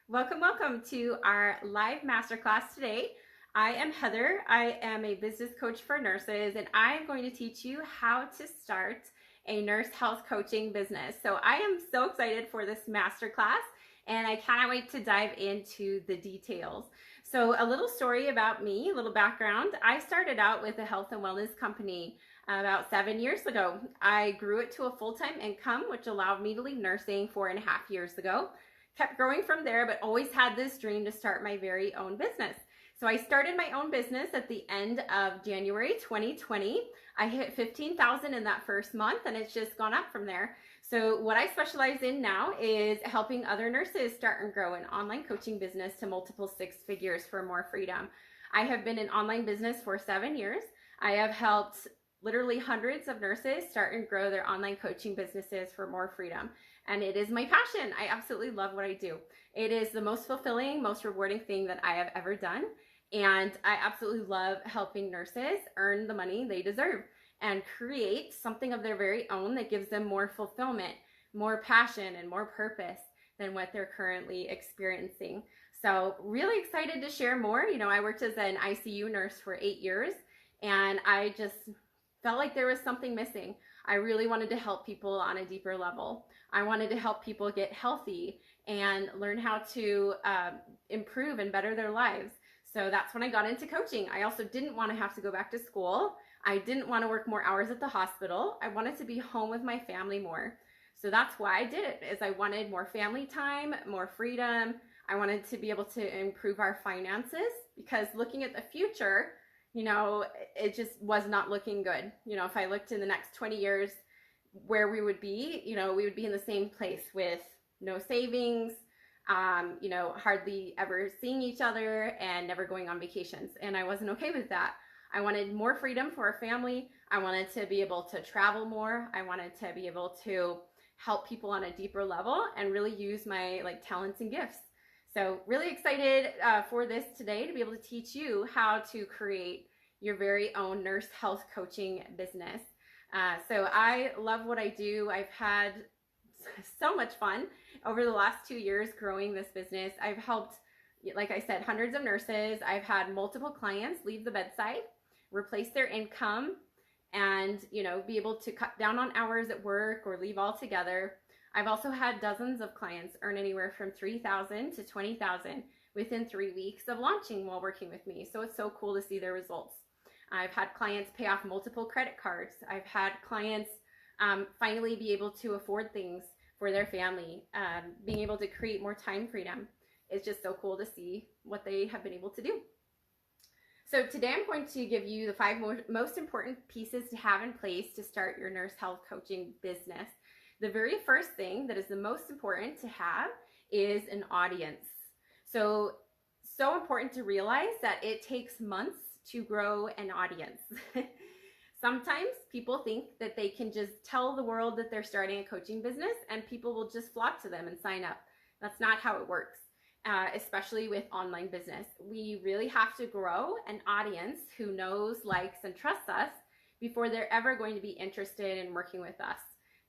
Welcome to our live masterclass today. I am Heather. I am a business coach for nurses, and I am going to teach you how to start a nurse health coaching business. So I am so excited for this masterclass, and I cannot wait to dive into the details. So a little story about me, a little background. I started out with a health and wellness company about 7 years ago. I grew it to a full-time income, which allowed me to leave nursing 4.5 years ago. Kept growing from there, but always had this dream to start my very own business. So I started my own business at the end of January 2020. I hit 15,000 in that first month, and it's just gone up from there. So what I specialize in now is helping other nurses start and grow an online coaching business to multiple six figures for more freedom. I have been in online business for 7 years. I have helped literally hundreds of nurses start and grow their online coaching businesses for more freedom. And it is my passion. I absolutely love what I do. It is the most fulfilling, most rewarding thing that I have ever done. And I absolutely love helping nurses earn the money they deserve and create something of their very own that gives them more fulfillment, more passion, and more purpose than what they're currently experiencing. So really excited to share more. I worked as an ICU nurse for 8 years, and I just felt like there was something missing. I really wanted to help people on a deeper level. I wanted to help people get healthy and learn how to improve and better their lives. So that's when I got into coaching. I also didn't want to have to go back to school. I didn't want to work more hours at the hospital. I wanted to be home with my family more. So that's why I did it, is I wanted more family time, more freedom. I wanted to be able to improve our finances, because looking at the future, it just was not looking good. If I looked in the next 20 years where we would be, we would be in the same place with no savings, hardly ever seeing each other and never going on vacations. And I wasn't okay with that. I wanted more freedom for our family. I wanted to be able to travel more. I wanted to be able to help people on a deeper level and really use my talents and gifts. So really excited for this today, to be able to teach you how to create your very own nurse health coaching business. So I love what I do. I've had so much fun over the last 2 years growing this business. I've helped, like I said, hundreds of nurses. I've had multiple clients leave the bedside, replace their income, and be able to cut down on hours at work or leave altogether. I've also had dozens of clients earn anywhere from $3,000 to $20,000 within 3 weeks of launching while working with me. So it's so cool to see their results. I've had clients pay off multiple credit cards. I've had clients finally be able to afford things for their family, being able to create more time freedom. It's just so cool to see what they have been able to do. So today I'm going to give you the 5 most important pieces to have in place to start your nurse health coaching business. The very first thing that is the most important to have is an audience. So important to realize that it takes months to grow an audience. Sometimes people think that they can just tell the world that they're starting a coaching business and people will just flock to them and sign up. That's not how it works, especially with online business. We really have to grow an audience who knows, likes, and trusts us before they're ever going to be interested in working with us.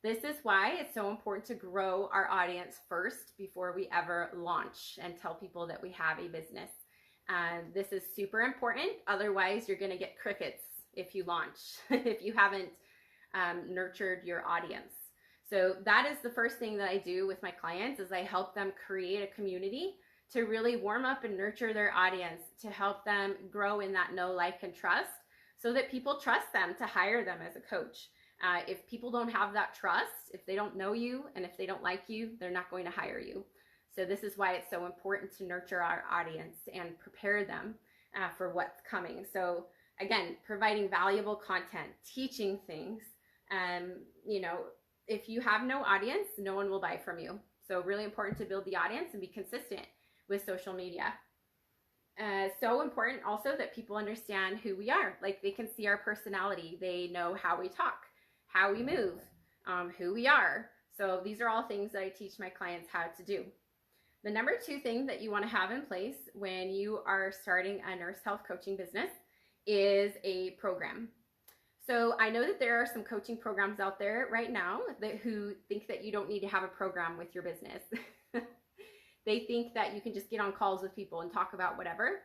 This is why it's so important to grow our audience first before we ever launch and tell people that we have a business. This is super important. Otherwise, you're going to get crickets if you launch, if you haven't nurtured your audience. So that is the first thing that I do with my clients, is I help them create a community to really warm up and nurture their audience, to help them grow in that know, like, and trust, so that people trust them to hire them as a coach. If people don't have that trust, if they don't know you and if they don't like you, they're not going to hire you. So this is why it's so important to nurture our audience and prepare them for what's coming. So again, providing valuable content, teaching things. If you have no audience, no one will buy from you. So really important to build the audience and be consistent with social media. So important also that people understand who we are. Like, they can see our personality. They know how we talk, how we move, who we are. So these are all things that I teach my clients how to do. The number 2 thing that you want to have in place when you are starting a nurse health coaching business is a program. So I know that there are some coaching programs out there right now who think that you don't need to have a program with your business. They think that you can just get on calls with people and talk about whatever.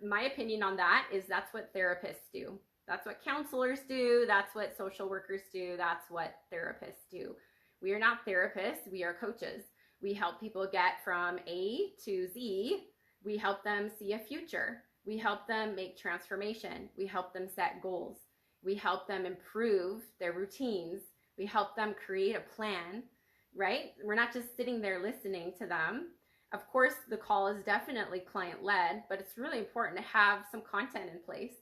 My opinion on that is that's what therapists do. That's what counselors do. That's what social workers do. That's what therapists do. We are not therapists. We are coaches. We help people get from A to Z. We help them see a future. We help them make transformation. We help them set goals. We help them improve their routines. We help them create a plan, right? We're not just sitting there listening to them. Of course, the call is definitely client-led, but it's really important to have some content in place.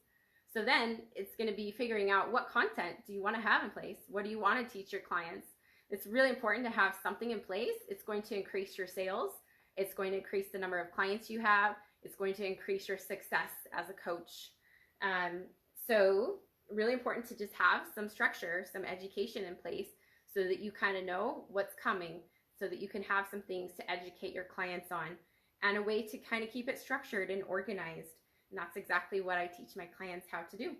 So then it's going to be figuring out what content do you want to have in place? What do you want to teach your clients? It's really important to have something in place. It's going to increase your sales. It's going to increase the number of clients you have. It's going to increase your success as a coach. So really important to just have some structure, some education in place so that you kind of know what's coming, so that you can have some things to educate your clients on, and a way to kind of keep it structured and organized. And that's exactly what I teach my clients how to do.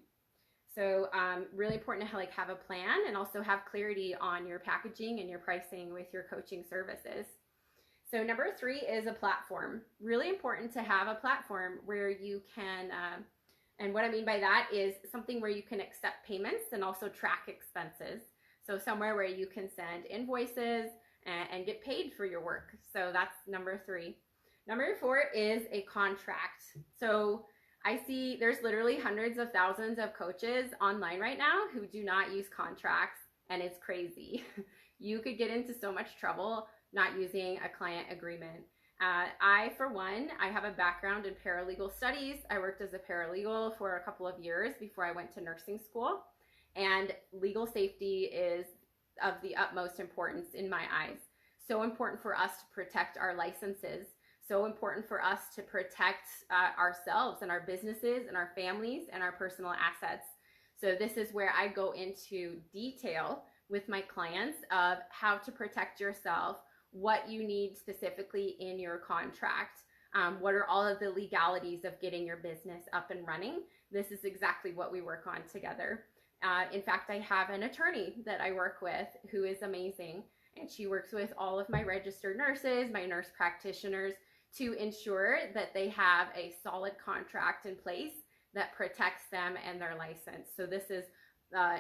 So really important to have a plan and also have clarity on your packaging and your pricing with your coaching services. So number 3 is a platform. Really important to have a platform where you can, and what I mean by that is something where you can accept payments and also track expenses. So somewhere where you can send invoices and get paid for your work. So that's number 3. Number 4 is a contract. So I see there's literally hundreds of thousands of coaches online right now who do not use contracts, and it's crazy. You could get into so much trouble not using a client agreement. For one, I have a background in paralegal studies. I worked as a paralegal for a couple of years before I went to nursing school, and legal safety is of the utmost importance in my eyes. So important for us to protect our licenses. So important for us to protect ourselves and our businesses and our families and our personal assets. So this is where I go into detail with my clients of how to protect yourself, what you need specifically in your contract, what are all of the legalities of getting your business up and running. This is exactly what we work on together. In fact, I have an attorney that I work with who is amazing, and she works with all of my registered nurses, my nurse practitioners, to ensure that they have a solid contract in place that protects them and their license. So this is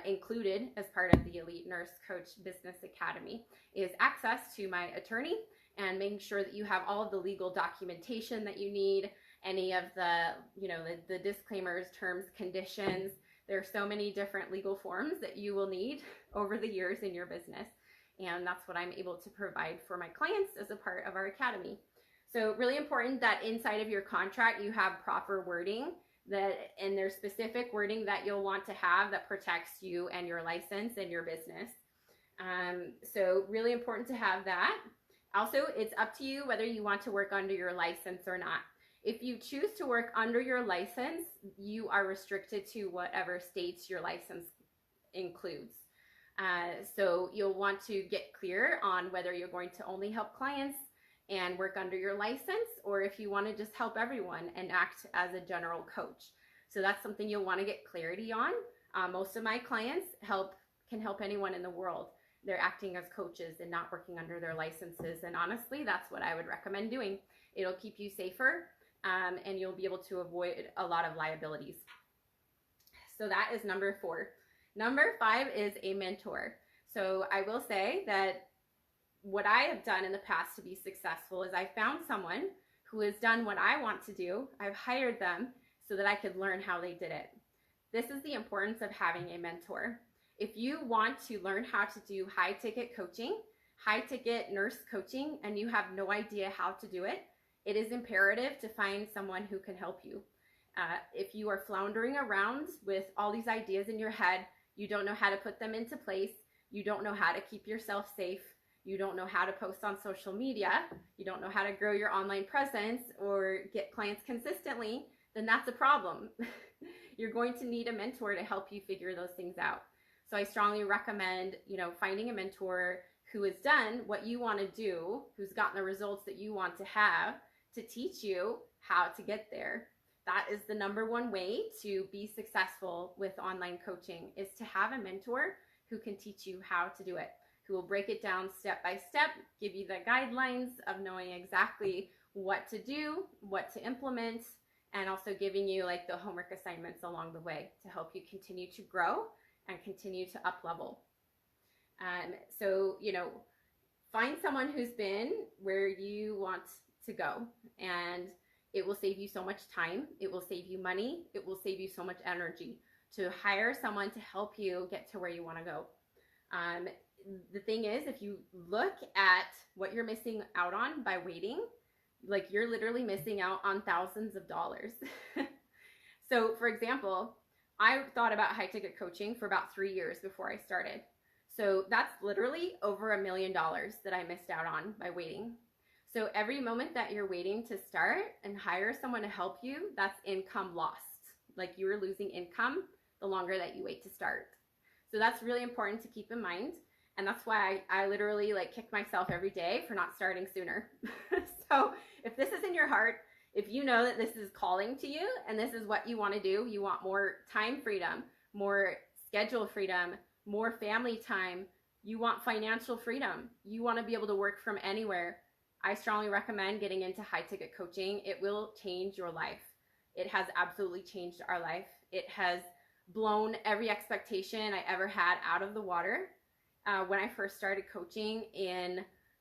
included as part of the Elite Nurse Coach Business Academy, is access to my attorney and making sure that you have all of the legal documentation that you need, any of the, the disclaimers, terms, conditions. There are so many different legal forms that you will need over the years in your business. And that's what I'm able to provide for my clients as a part of our academy. So really important that inside of your contract, you have proper wording and there's specific wording that you'll want to have that protects you and your license and your business. So really important to have that. Also, it's up to you whether you want to work under your license or not. If you choose to work under your license, you are restricted to whatever states your license includes. So you'll want to get clear on whether you're going to only help clients and work under your license, or if you want to just help everyone and act as a general coach. So that's something you'll want to get clarity on. Most of my clients can help anyone in the world. They're acting as coaches and not working under their licenses. And honestly, that's what I would recommend doing. It'll keep you safer, and you'll be able to avoid a lot of liabilities. So that is number 4. Number 5 is a mentor. So I will say that what I have done in the past to be successful is I found someone who has done what I want to do. I've hired them so that I could learn how they did it. This is the importance of having a mentor. If you want to learn how to do high-ticket coaching, high-ticket nurse coaching, and you have no idea how to do it, it is imperative to find someone who can help you. If you are floundering around with all these ideas in your head, you don't know how to put them into place, you don't know how to keep yourself safe, you don't know how to post on social media, you don't know how to grow your online presence or get clients consistently, then that's a problem. You're going to need a mentor to help you figure those things out. So I strongly recommend, finding a mentor who has done what you want to do, who's gotten the results that you want to have, to teach you how to get there. That is the number one way to be successful with online coaching, is to have a mentor who can teach you how to do it. who will break it down step by step, give you the guidelines of knowing exactly what to do, what to implement, and also giving you like the homework assignments along the way to help you continue to grow and continue to up level. So, find someone who's been where you want to go, and it will save you so much time. It will save you money. It will save you so much energy to hire someone to help you get to where you want to go. The thing is, if you look at what you're missing out on by waiting, like you're literally missing out on thousands of dollars. So for example, I thought about high ticket coaching for about 3 years before I started. So that's literally over $1 million that I missed out on by waiting. So every moment that you're waiting to start and hire someone to help you, that's income lost. Like you're losing income the longer that you wait to start. So that's really important to keep in mind. And that's why I literally like kick myself every day for not starting sooner. So if this is in your heart, if you know that this is calling to you and this is what you want to do, you want more time freedom, more schedule freedom, more family time, you want financial freedom, you want to be able to work from anywhere, I strongly recommend getting into high ticket coaching. It will change your life. It has absolutely changed our life. It has blown every expectation I ever had out of the water. When I first started coaching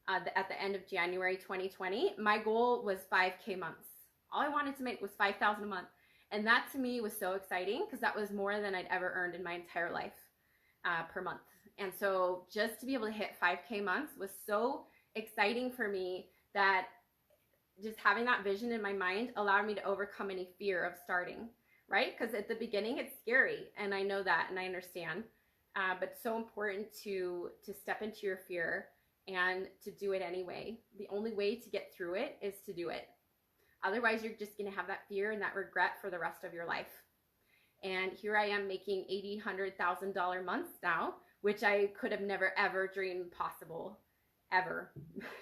at the end of January 2020, my goal was 5K months. All I wanted to make was $5,000 a month. And that to me was so exciting because that was more than I'd ever earned in my entire life per month. And so just to be able to hit 5K months was so exciting for me that just having that vision in my mind allowed me to overcome any fear of starting, right? Because at the beginning it's scary, and I know that and I understand. But it's so important to step into your fear and to do it anyway. The only way to get through it is to do it. Otherwise, you're just going to have that fear and that regret for the rest of your life. And here I am making $80,000, $100,000 months now, which I could have never, ever dreamed possible, ever.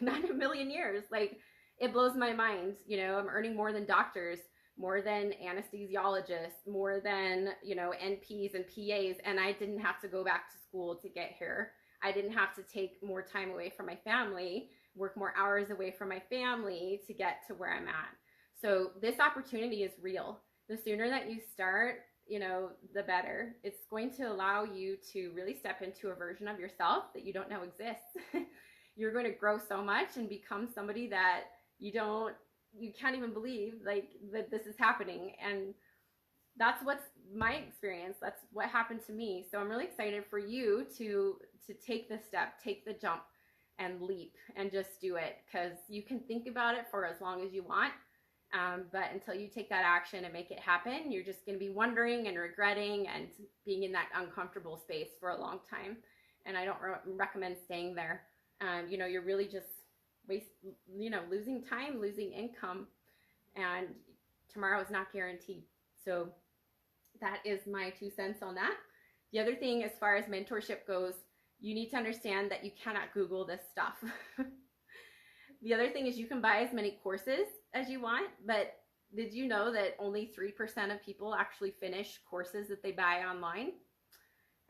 Not in a million years. Like, it blows my mind. I'm earning more than doctors, more than anesthesiologists, more than, NPs and PAs, and I didn't have to go back to school to get here. I didn't have to take more time away from my family, work more hours away from my family to get to where I'm at. So this opportunity is real. The sooner that you start, the better. It's going to allow you to really step into a version of yourself that you don't know exists. You're going to grow so much and become somebody that you can't even believe that this is happening. And that's what's my experience. That's what happened to me. So I'm really excited for you to take the step, take the jump and leap and just do it, because you can think about it for as long as you want. But until you take that action and make it happen, you're just going to be wondering and regretting and being in that uncomfortable space for a long time. And I don't recommend staying there. You're really just losing time, losing income, and tomorrow is not guaranteed. So that is my 2 cents on that. The other thing, as far as mentorship goes, you need to understand that you cannot Google this stuff. The other thing is you can buy as many courses as you want, but did you know that only 3% of people actually finish courses that they buy online?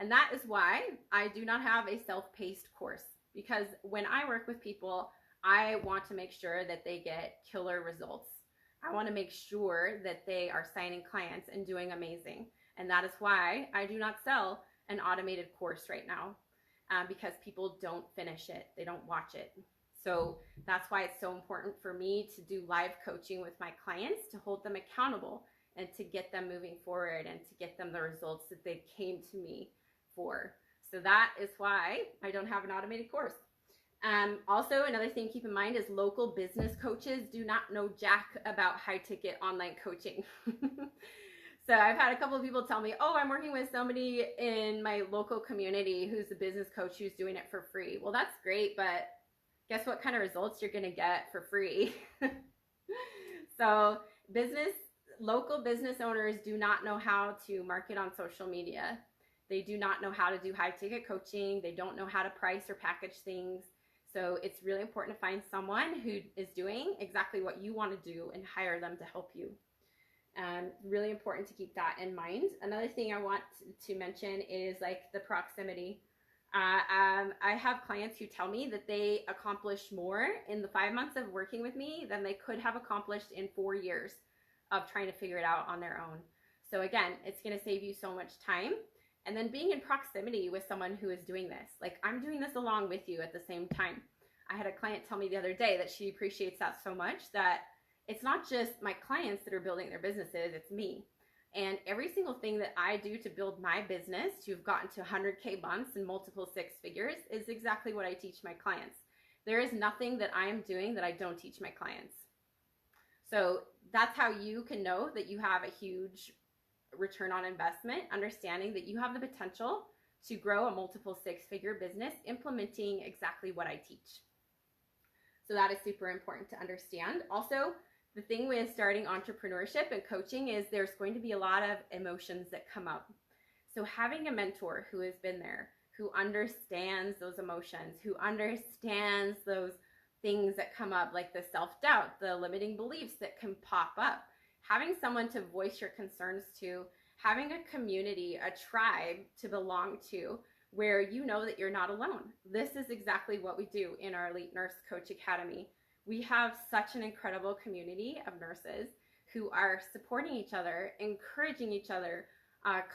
And that is why I do not have a self-paced course, because when I work with people, I want to make sure that they get killer results. I want to make sure that they are signing clients and doing amazing. And that is why I do not sell an automated course right now, because people don't finish it. They don't watch it. So that's why it's so important for me to do live coaching with my clients, to hold them accountable and to get them moving forward and to get them the results that they came to me for. So that is why I don't have an automated course. Also, another thing to keep in mind is local business coaches do not know jack about high ticket online coaching. So I've had a couple of people tell me, oh, I'm working with somebody in my local community who's a business coach who's doing it for free. Well, that's great, but guess what kind of results you're going to get for free? So local business owners do not know how to market on social media. They do not know how to do high ticket coaching. They don't know how to price or package things. So it's really important to find someone who is doing exactly what you want to do and hire them to help you. Really important to keep that in mind. Another thing I want to mention is like the proximity. I have clients who tell me that they accomplished more in the 5 months of working with me than they could have accomplished in 4 years of trying to figure it out on their own. So again, it's going to save you so much time. And then being in proximity with someone who is doing this, like I'm doing this along with you at the same time. I had a client tell me the other day that she appreciates that so much that it's not just my clients that are building their businesses, it's me. And every single thing that I do to build my business to have gotten to 100K months and multiple 6 figures is exactly what I teach my clients. There is nothing that I am doing that I don't teach my clients. So that's how you can know that you have a huge return on investment, understanding that you have the potential to grow a multiple 6-figure business implementing exactly what I teach. So that is super important to understand. Also, the thing with starting entrepreneurship and coaching is there's going to be a lot of emotions that come up. So having a mentor who has been there, who understands those emotions, who understands those things that come up, like the self-doubt, the limiting beliefs that can pop up, having someone to voice your concerns to, having a community, a tribe to belong to, where you know that you're not alone. This is exactly what we do in our Elite Nurse Coach Academy. We have such an incredible community of nurses who are supporting each other, encouraging each other,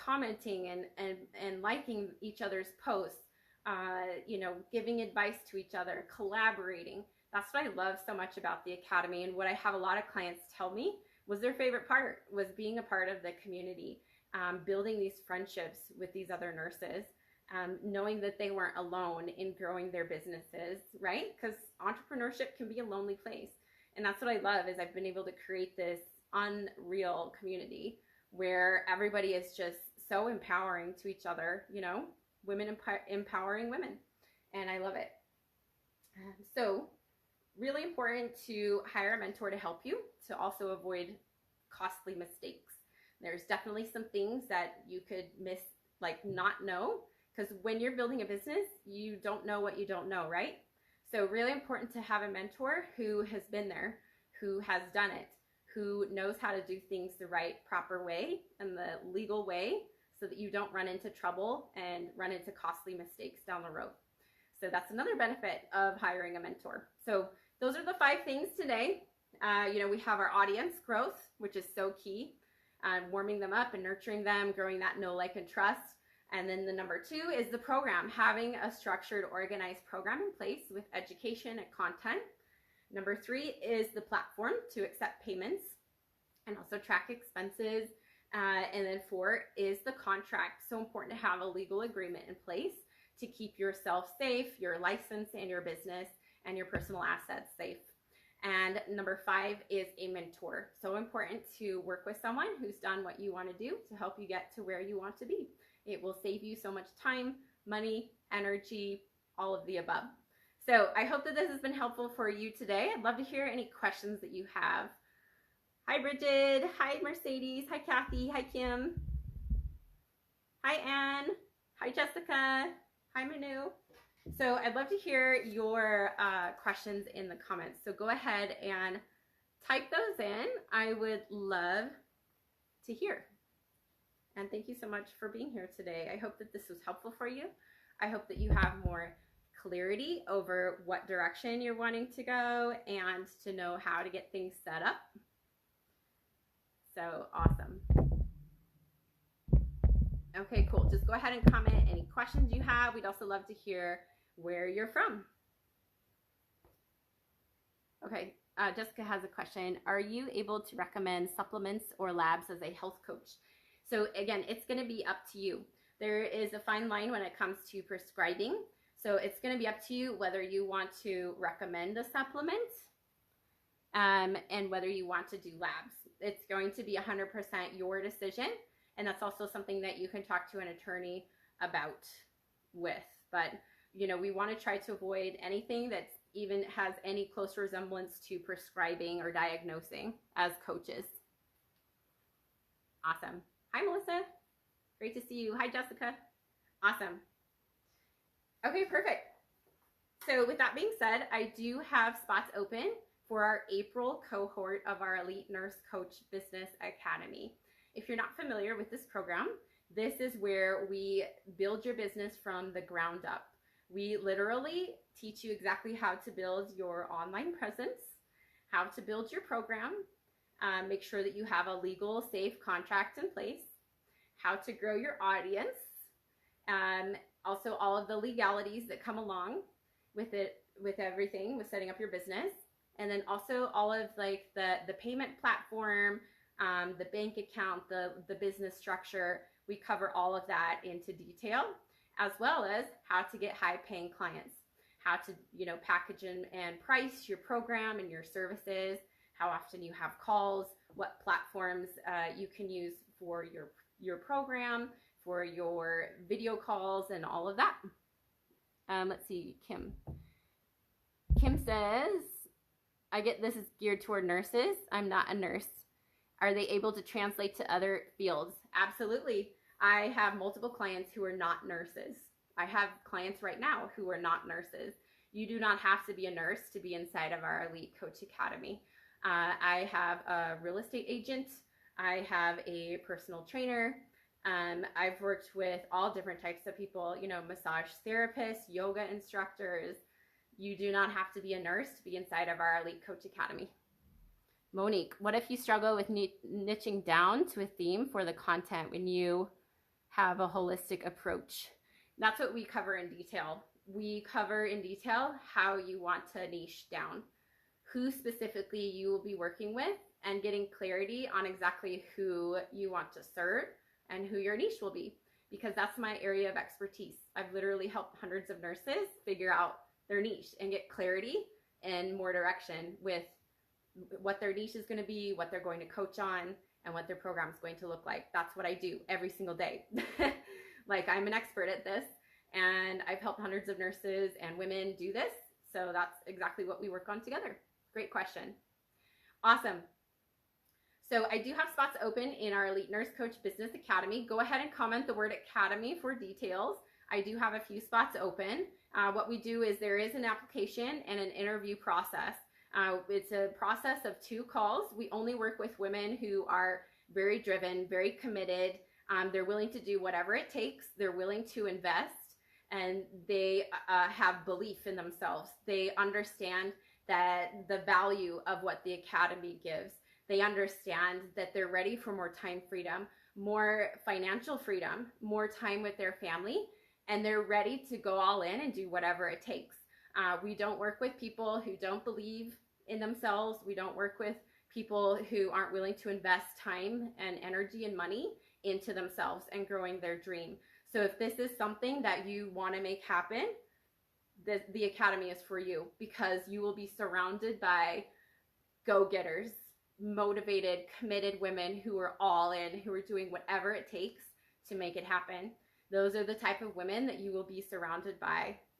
commenting and liking each other's posts, giving advice to each other, collaborating. That's what I love so much about the Academy, and what I have a lot of clients tell me was their favorite part was being a part of the community, building these friendships with these other nurses, knowing that they weren't alone in growing their businesses, right? Because entrepreneurship can be a lonely place. And that's what I love is I've been able to create this unreal community where everybody is just so empowering to each other, women empowering women. And I love it. So really important to hire a mentor to help you to also avoid costly mistakes. There's definitely some things that you could miss, like not know, because when you're building a business, you don't know what you don't know, right? So really important to have a mentor who has been there, who has done it, who knows how to do things the right, proper way and the legal way so that you don't run into trouble and run into costly mistakes down the road. So that's another benefit of hiring a mentor. So those are the 5 things today. We have our audience growth, which is so key, warming them up and nurturing them, growing that know, like, and trust. And then the number 2 is the program, having a structured, organized program in place with education and content. Number 3 is the platform to accept payments and also track expenses. And then 4 is the contract. So important to have a legal agreement in place to keep yourself safe, your license and your business and your personal assets safe. And number 5 is a mentor. So important to work with someone who's done what you want to do to help you get to where you want to be. It will save you so much time, money, energy, all of the above. So I hope that this has been helpful for you today. I'd love to hear any questions that you have. Hi, Bridget. Hi, Mercedes. Hi, Kathy. Hi, Kim. Hi, Anne. Hi, Jessica. Hi, Manu. So I'd love to hear your questions in the comments. So go ahead and type those in. I would love to hear. And thank you so much for being here today. I hope that this was helpful for you. I hope that you have more clarity over what direction you're wanting to go and to know how to get things set up. So awesome. Okay, cool. Just go ahead and comment any questions you have. We'd also love to hear where you're from. Okay, Jessica has a question. Are you able to recommend supplements or labs as a health coach? So again, it's going to be up to you. There is a fine line when it comes to prescribing. So it's going to be up to you whether you want to recommend a supplement and whether you want to do labs. It's going to be 100% your decision. And that's also something that you can talk to an attorney about with. But, we want to try to avoid anything that even has any close resemblance to prescribing or diagnosing as coaches. Awesome. Hi, Melissa. Great to see you. Hi, Jessica. Awesome. Okay, perfect. So with that being said, I do have spots open for our April cohort of our Elite Nurse Coach Business Academy. If you're not familiar with this program, This is where we build your business from the ground up. We literally teach you exactly how to build your online presence, how to build your program, make sure that you have a legal, safe contract in place, how to grow your audience, also all of the legalities that come along with it, with everything, with setting up your business, and then also all of like the payment platform, the bank account, the business structure. We cover all of that into detail, as well as how to get high paying clients, how to, package and price your program and your services, how often you have calls, what platforms you can use for your program, for your video calls, and all of that. Let's see, Kim. Kim says, I get this is geared toward nurses. I'm not a nurse. Are they able to translate to other fields? Absolutely. I have multiple clients who are not nurses. I have clients right now who are not nurses. You do not have to be a nurse to be inside of our Elite Coach Academy. I have a real estate agent. I have a personal trainer. I've worked with all different types of people, massage therapists, yoga instructors. You do not have to be a nurse to be inside of our Elite Coach Academy. Monique, what if you struggle with niching down to a theme for the content when you have a holistic approach? That's what we cover in detail. We cover in detail how you want to niche down, who specifically you will be working with, and getting clarity on exactly who you want to serve and who your niche will be, because that's my area of expertise. I've literally helped hundreds of nurses figure out their niche and get clarity and more direction with what their niche is going to be, what they're going to coach on, and what their program is going to look like. That's what I do every single day. Like, I'm an expert at this, and I've helped hundreds of nurses and women do this. So that's exactly what we work on together. Great question. Awesome. So I do have spots open in our Elite Nurse Coach Business Academy. Go ahead and comment the word Academy for details. I do have a few spots open. What we do is there is an application and an interview process. It's a process of 2 calls. We only work with women who are very driven, very committed. They're willing to do whatever it takes. They're willing to invest, and they have belief in themselves. They understand that the value of what the Academy gives. They understand that they're ready for more time freedom, more financial freedom, more time with their family, and they're ready to go all in and do whatever it takes. We don't work with people who don't believe in themselves. We don't work with people who aren't willing to invest time and energy and money into themselves and growing their dream. So if this is something that you want to make happen, the Academy is for you, because you will be surrounded by go-getters, motivated, committed women who are all in, who are doing whatever it takes to make it happen. Those are the type of women that you will be surrounded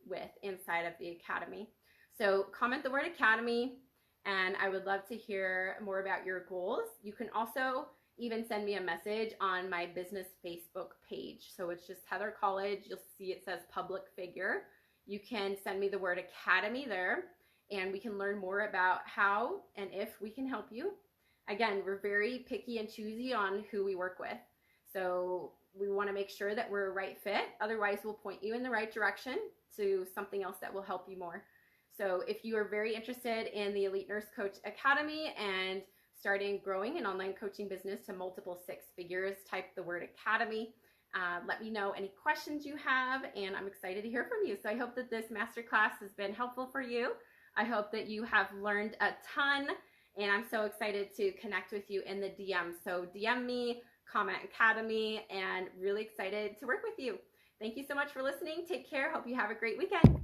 with inside of the Academy. So comment the word Academy, and I would love to hear more about your goals. You can also even send me a message on my business Facebook page. So it's just Heather Colledge. You'll see it says public figure. You can send me the word Academy there, and we can learn more about how and if we can help you. Again, we're very picky and choosy on who we work with. So we want to make sure that we're a right fit. Otherwise, we'll point you in the right direction to something else that will help you more. So if you are very interested in the Elite Nurse Coach Academy and starting growing an online coaching business to multiple 6 figures, type the word Academy. Let me know any questions you have, and I'm excited to hear from you. So I hope that this masterclass has been helpful for you. I hope that you have learned a ton, and I'm so excited to connect with you in the DM. So DM me, comment Academy, and really excited to work with you. Thank you so much for listening. Take care. Hope you have a great weekend.